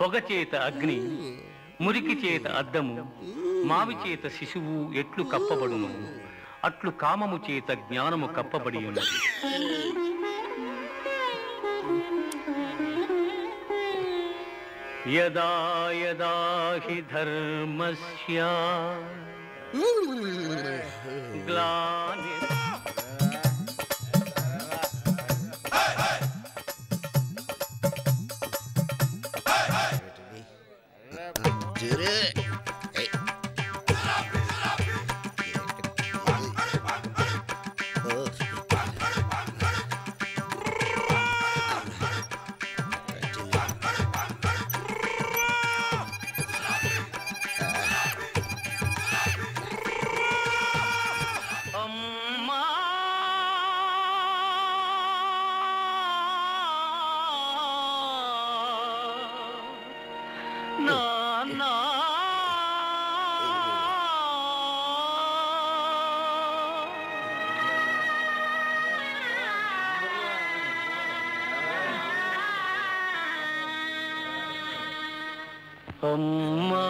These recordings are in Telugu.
పొగ చేత అగ్ని, మురికి చేత అద్దము, మావి చేత శిశువు ఎట్లు కప్పబడును, అట్లు కామము చేత జ్ఞానము కప్పబడి ఉన్నది. యదా యదా హి ధర్మస్య గ్లాని అమ్మా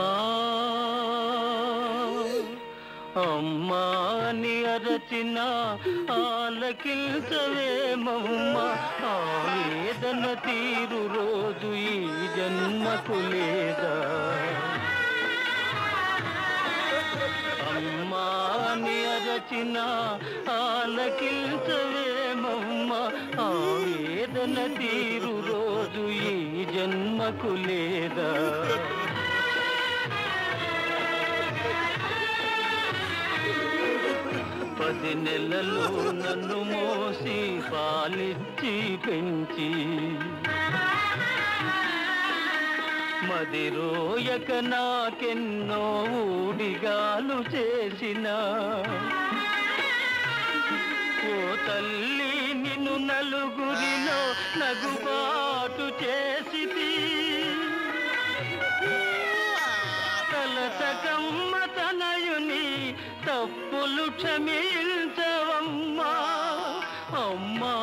అమ్మాని అరచిన ఆలకించవేమమ్మ, ఆవేదన తీరు రోజు ఈ జన్మకు లేదా. అమ్మాని అరచిన ఆలకించవేమమ్మ, ఆవేదన తీరు రోజు ఈ జన్మకు లేదా. 10 నెలలు నన్ను మోసి పాలిచ్చి పెంచి, మదిరోయక నాకెన్నో ఊడిగాలు చేసిన, ఓ తల్లి నిన్ను నలుగురిలో నగుబాటు చేసితి, తలసకమ్మ తనయుని తప్పులు క్షమించవమ్మా, అమ్మా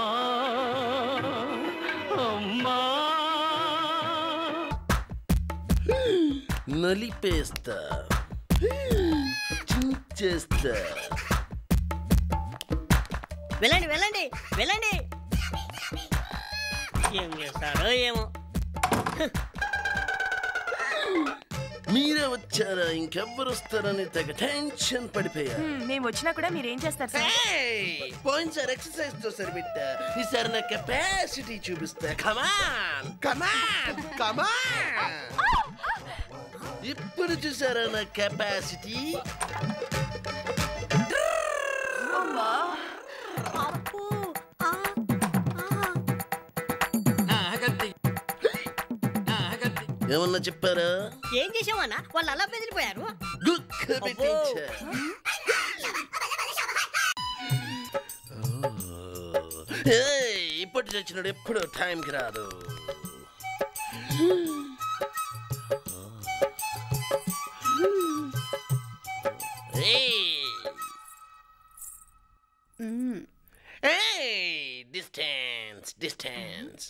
అమ్మా. నలిపేస్తా, చించేస్తా. వెళ్ళండి వెళ్ళండి వెళ్ళండి. ఏం చేస్తాడో ఏమో. మీరే వచ్చారా? ఇంకెవ్వరు వస్తారని తెగ టెన్షన్ పడిపోయా. మేము వచ్చినా కూడా మీరేం చేస్తారు సార్? పోయినసారి ఎక్సర్సైజ్ తో సరిపెట్టా, ఈసారి నా కెపాసిటీ చూపిస్తా. కమాన్ కమాన్ కమాన్. ఇప్పుడు చూసారా నా కెపాసిటీ? ఏమన్నా చెప్పారా? ఏం చేసావన్నా? వాళ్ళు అలా బెదిరిపోయారు. ఇప్పటి చచ్చినాడు ఎప్పుడు టైంకి రాదు. Distance distance.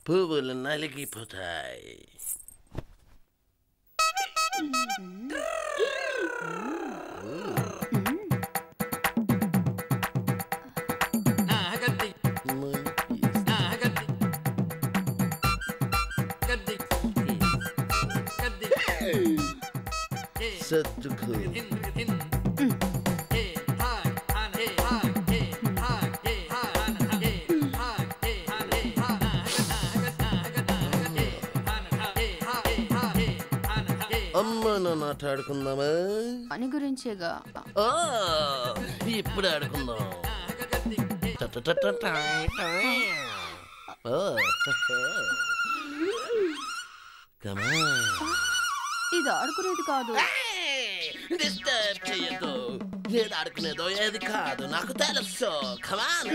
పువ్వులు నలిగిపోతాయి. సర్దుకో. అమ్మ నాన్న ఆట ఆడుకుందామా? అని గురించేగా. ఇప్పుడు ఆడుకుందాం. ఇది ఆడుకునేది కాదు. డిస్టర్బ్ చెయ్యదు. ఏది ఆడుకునేదో ఏది కాదు నాకు తెలుసు. కమాన్.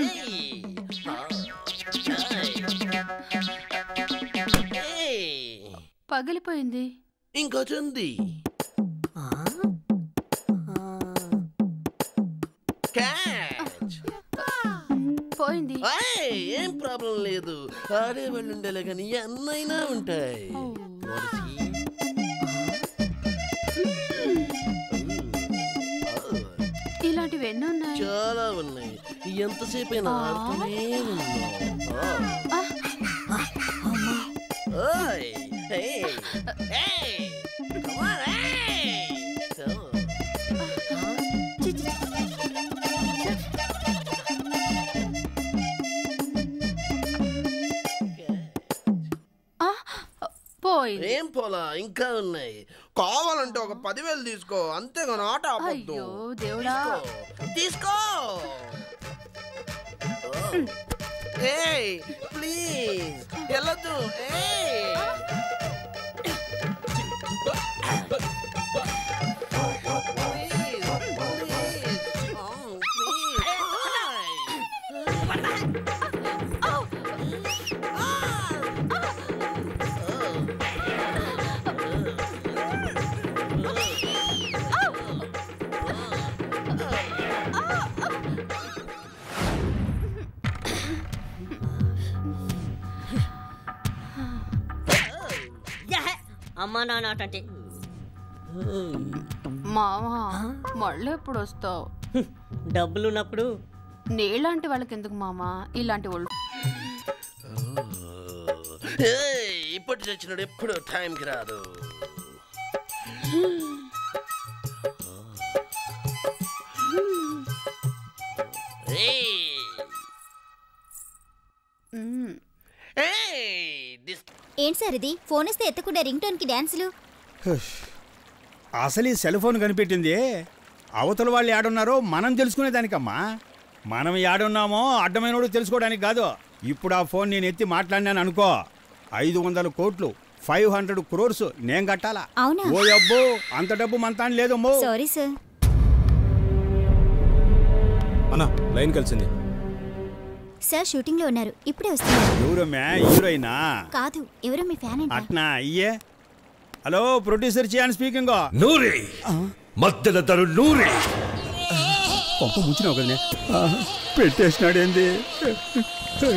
పగిలిపోయింది. ఇంకోటి ఉంది. పోయింది. ఏం ప్రాబ్లం లేదు. ఆడేవాళ్ళు ఉండేలే కానీ ఎన్నైనా ఉంటాయి. ఇలాంటివి ఎన్ని ఉన్నాయి? చాలా ఉన్నాయి. ఎంతసేపు అయినా ఆడుతూనే ఉన్నాం. ఓయ్ hey hey come on hey come on. పోయింది. ఏం పోలా, ఇంకా ఉన్నాయి. కావాలంటే ఒక 10,000 తీసుకో, అంతేగాని ఆట ఆపొద్దు. అయ్యో దేవుడా. తీసుకో ఏయ్ ప్లీజ్ వెళ్ళొద్దు. అమ్మా నాన్న అంటే మావా మళ్ళీ ఎప్పుడు వస్తావు? డబ్బులు ఉన్నప్పుడు. నీలాంటి వాళ్ళకి ఎందుకు మామా ఇలాంటి వాళ్ళు? ఇప్పటి చచ్చినాడు ఎప్పుడు టైంకి రాదు. ఏంటి సార్ ఇది? ఫోన్ ఇస్తే ఎత్తకుండా రింగ్ టోన్ కి డాన్సులు. అసలు ఈ సెల్ ఫోన్ కనిపెట్టింది అవతల వాళ్ళు ఏడున్నారో మనం తెలుసుకునేదానికమ్మా. మనం ఏడున్నామో అడ్డమైనోడు తెలుసుకోవడానికి కాదు. ఇప్పుడు ఆ ఫోన్ నేను ఎత్తి మాట్లాడినాను అనుకో, 500 కోట్లు 500 crores నేను కట్టాలా? అవునా? ఓ అబ్బో, అంత డబ్బు మంతాన్ని లేదమ్మో. Sorry sir. అన్నా లైన్ కలిసింది. సార్ షూటింగ్ లో ఉన్నారు, ఇప్పుడే వస్తున్నారు. ఎవరమ్మే? హీరోయినా? కాదు, ఎవరో మీ ఫ్యాన్ అంట. అట్నా అయ్యే. Hello producer Chiyaan speaking. నూరి మద్దెల ధర నూరి. కొంప ముంచినావు కదనే, పెట్టేసినాడేంది?